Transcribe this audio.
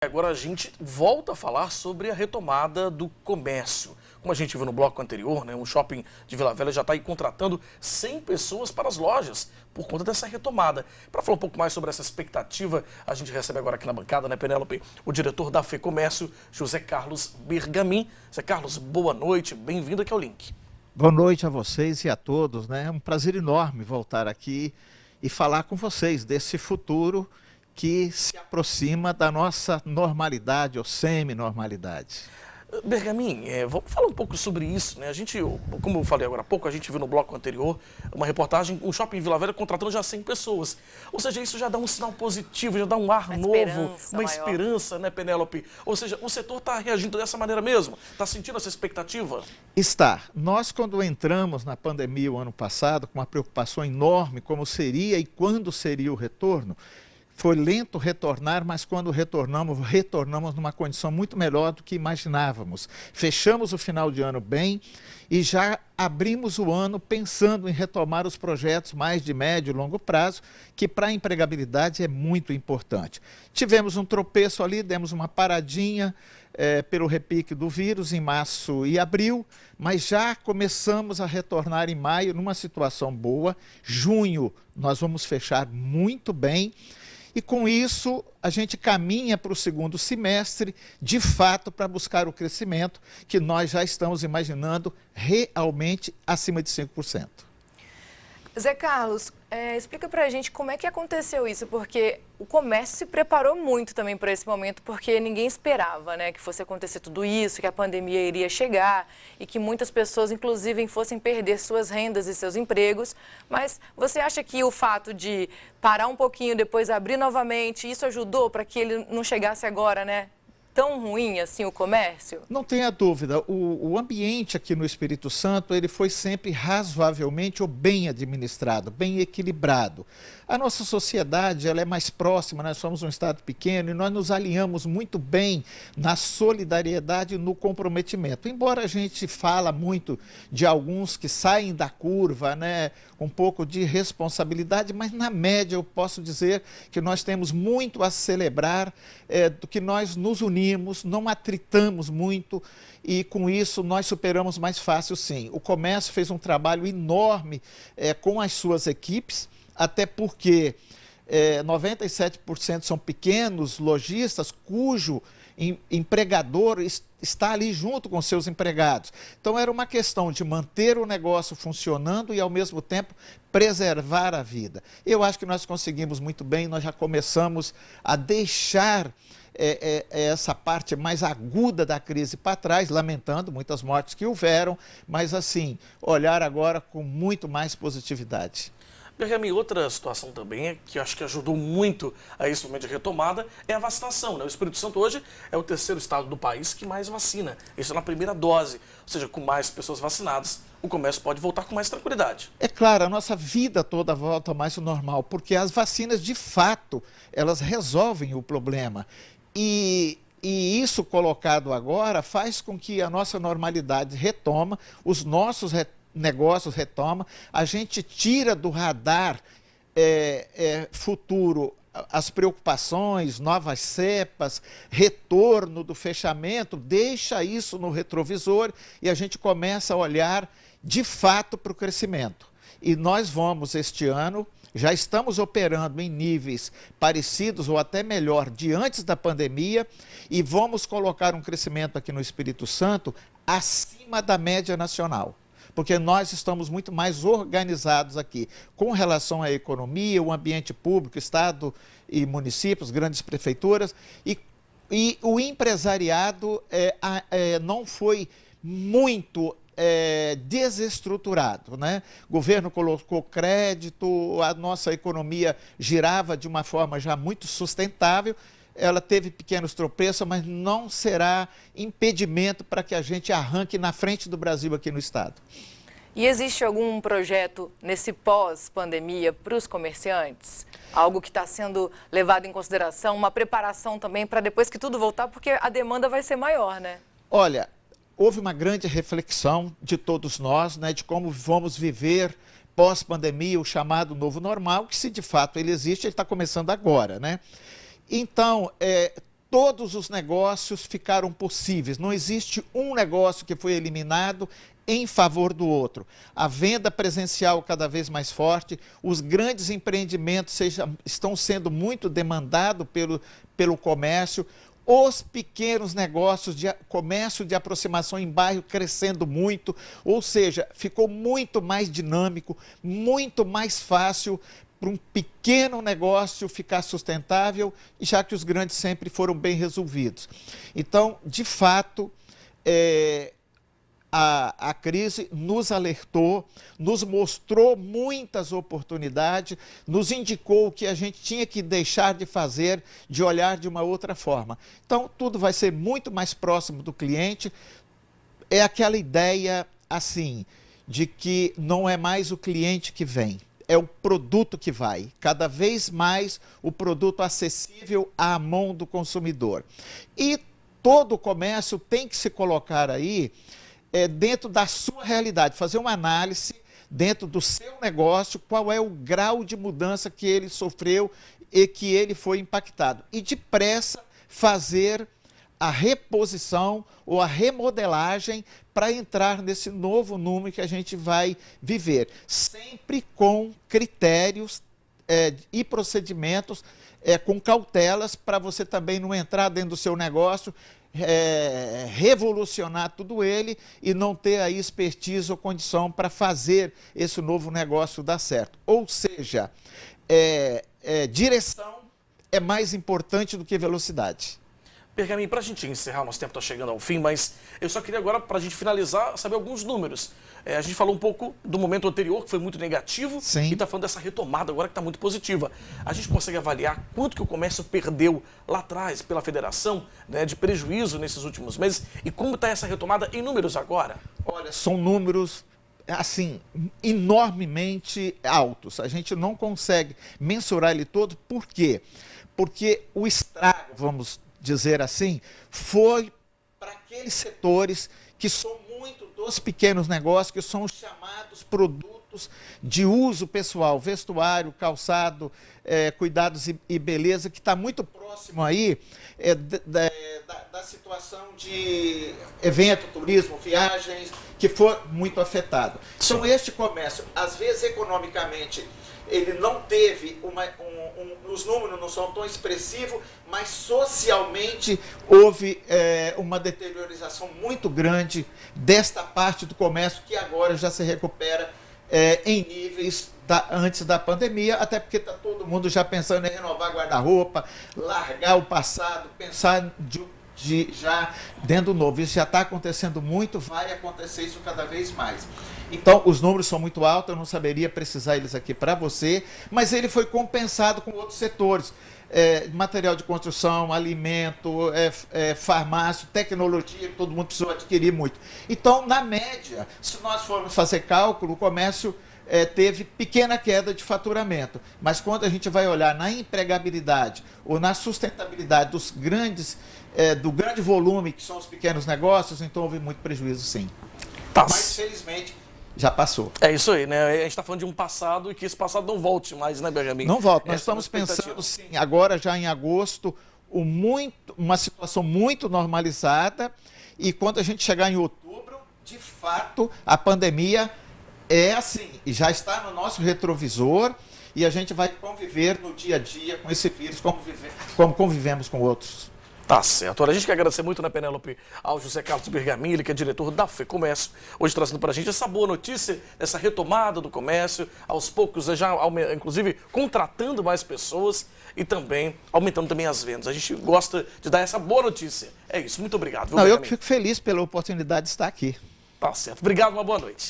Agora a gente volta a falar sobre a retomada do comércio. Como a gente viu no bloco anterior, né, um shopping de Vila Velha já está aí contratando 100 pessoas para as lojas por conta dessa retomada. Para falar um pouco mais sobre essa expectativa, a gente recebe agora aqui na bancada, né, Penélope, o diretor da FEComércio, José Carlos Bergamin. José Carlos, boa noite, bem-vindo aqui ao Link. Boa noite a vocês e a todos, né? É um prazer enorme voltar aqui e falar com vocês desse futuro que se aproxima da nossa normalidade ou semi-normalidade. Bergamin, vamos falar um pouco sobre isso, né? A gente, como eu falei agora há pouco, a gente viu no bloco anterior uma reportagem, um shopping em Vila Velha contratando já 100 pessoas. Ou seja, isso já dá um sinal positivo, já dá um ar novo, uma esperança, né, Penélope? Ou seja, o setor está reagindo dessa maneira mesmo? Está sentindo essa expectativa? Está. Nós, quando entramos na pandemia o ano passado, com uma preocupação enorme como seria e quando seria o retorno, foi lento retornar, mas quando retornamos numa condição muito melhor do que imaginávamos. Fechamos o final de ano bem e já abrimos o ano pensando em retomar os projetos mais de médio e longo prazo, que para a empregabilidade é muito importante. Tivemos um tropeço ali, demos uma paradinha pelo repique do vírus em março e abril, mas já começamos a retornar em maio numa situação boa. Junho nós vamos fechar muito bem. E com isso, a gente caminha para o segundo semestre, de fato, para buscar o crescimento que nós já estamos imaginando realmente acima de 5%. Zé Carlos, explica para a gente como é que aconteceu isso, porque o comércio se preparou muito também para esse momento, porque ninguém esperava, né, que fosse acontecer tudo isso, que a pandemia iria chegar e que muitas pessoas, inclusive, fossem perder suas rendas e seus empregos. Mas você acha que o fato de parar um pouquinho, depois abrir novamente, isso ajudou para que ele não chegasse agora, né, tão ruim assim o comércio? Não tenha dúvida, o ambiente aqui no Espírito Santo, ele foi sempre razoavelmente ou bem administrado, bem equilibrado. A nossa sociedade, ela é mais próxima, nós somos um estado pequeno e nós nos alinhamos muito bem na solidariedade e no comprometimento. Embora a gente fala muito de alguns que saem da curva, né, um pouco de responsabilidade, mas na média eu posso dizer que nós temos muito a celebrar do que nós nos unimos, não atritamos muito e com isso nós superamos mais fácil sim. O comércio fez um trabalho enorme com as suas equipes, até porque 97% são pequenos lojistas cujo empregador está ali junto com seus empregados. Então era uma questão de manter o negócio funcionando e ao mesmo tempo preservar a vida. Eu acho que nós conseguimos muito bem, nós já começamos a deixar essa parte mais aguda da crise para trás, lamentando muitas mortes que houveram, mas assim, olhar agora com muito mais positividade. Bergamin, outra situação também que eu acho que ajudou muito a esse momento de retomada é a vacinação, né? O Espírito Santo hoje é o terceiro estado do país que mais vacina. Isso é na primeira dose, ou seja, com mais pessoas vacinadas, o comércio pode voltar com mais tranquilidade. É claro, a nossa vida toda volta mais ao normal, porque as vacinas, de fato, elas resolvem o problema. E isso colocado agora faz com que a nossa normalidade retoma, os nossos negócios retomam, a gente tira do radar futuro as preocupações, novas cepas, retorno do fechamento, deixa isso no retrovisor e a gente começa a olhar de fato para o crescimento. E nós vamos este ano, já estamos operando em níveis parecidos ou até melhor de antes da pandemia e vamos colocar um crescimento aqui no Espírito Santo acima da média nacional. Porque nós estamos muito mais organizados aqui com relação à economia, o ambiente público, Estado e municípios, grandes prefeituras, e o empresariado não foi muito desestruturado, né? O governo colocou crédito, a nossa economia girava de uma forma já muito sustentável. Ela teve pequenos tropeços, mas não será impedimento para que a gente arranque na frente do Brasil aqui no estado. E existe algum projeto nesse pós-pandemia para os comerciantes? Algo que está sendo levado em consideração, uma preparação também para depois que tudo voltar, porque a demanda vai ser maior, né? Olha, houve uma grande reflexão de todos nós, né, de como vamos viver pós-pandemia, o chamado novo normal, que se de fato ele existe, ele está começando agora, né? Então, todos os negócios ficaram possíveis. Não existe um negócio que foi eliminado em favor do outro. A venda presencial cada vez mais forte, os grandes empreendimentos estão sendo muito demandados pelo comércio, os pequenos negócios de comércio de aproximação em bairro crescendo muito, ou seja, ficou muito mais dinâmico, muito mais fácil para um pequeno negócio ficar sustentável, já que os grandes sempre foram bem resolvidos. Então, de fato, a crise nos alertou, nos mostrou muitas oportunidades, nos indicou que a gente tinha que deixar de fazer, de olhar de uma outra forma. Então, tudo vai ser muito mais próximo do cliente. É aquela ideia, assim, de que não é mais o cliente que vem, é o produto que vai. Cada vez mais o produto acessível à mão do consumidor. E todo o comércio tem que se colocar aí dentro da sua realidade, fazer uma análise dentro do seu negócio, qual é o grau de mudança que ele sofreu e que ele foi impactado. E depressa fazer a reposição ou a remodelagem para entrar nesse novo número que a gente vai viver, sempre com critérios e procedimentos, com cautelas, para você também não entrar dentro do seu negócio, revolucionar tudo ele e não ter aí expertise ou condição para fazer esse novo negócio dar certo. Ou seja, direção é mais importante do que velocidade. Pergaminho, para a gente encerrar, nosso tempo está chegando ao fim, mas eu só queria agora, para a gente finalizar, saber alguns números. A gente falou um pouco do momento anterior, que foi muito negativo, Sim. e está falando dessa retomada agora que está muito positiva. A gente consegue avaliar quanto que o comércio perdeu lá atrás pela federação, né, de prejuízo nesses últimos meses, e como está essa retomada em números agora? Olha, são números, assim, enormemente altos. A gente não consegue mensurar ele todo. Por quê? Porque o estrago, vamos dizer assim, foi para aqueles setores que são muito dos pequenos negócios, que são os chamados produtos de uso pessoal, vestuário, calçado, cuidados e beleza, que está muito próximo aí da situação de evento, turismo, viagens, que foi muito afetado. Então, este comércio, às vezes, economicamente, ele não teve os números não são tão expressivos, mas socialmente houve uma deteriorização muito grande desta parte do comércio, que agora já se recupera em níveis antes da pandemia, até porque está todo mundo já pensando em renovar guarda-roupa, largar o passado, pensar já dentro do novo. Isso já está acontecendo muito, vai acontecer isso cada vez mais. Então, os números são muito altos, eu não saberia precisar eles aqui para você, mas ele foi compensado com outros setores. Material de construção, alimento, farmácia, tecnologia, que todo mundo precisou adquirir muito. Então, na média, se nós formos fazer cálculo, o comércio teve pequena queda de faturamento, mas quando a gente vai olhar na empregabilidade ou na sustentabilidade dos do grande volume, que são os pequenos negócios, então houve muito prejuízo, sim. Mas, felizmente, já passou. É isso aí, né? A gente está falando de um passado e que esse passado não volte mais, né, Benjamin? Não volta. Nós estamos pensando, sim, agora já em agosto, uma situação muito normalizada, e quando a gente chegar em outubro, de fato, a pandemia é assim, e já está no nosso retrovisor, e a gente vai conviver no dia a dia com esse vírus, como convivemos com outros. Tá certo. Olha, a gente quer agradecer muito, né, Penélope, ao José Carlos Bergamin, ele que é diretor da FEComércio, hoje trazendo para a gente essa boa notícia, essa retomada do comércio, aos poucos, já inclusive contratando mais pessoas e também aumentando também as vendas. A gente gosta de dar essa boa notícia. É isso, muito obrigado. Viu, Não, eu Bergamin? fico feliz pela oportunidade de estar aqui. Tá certo. Obrigado, uma boa noite.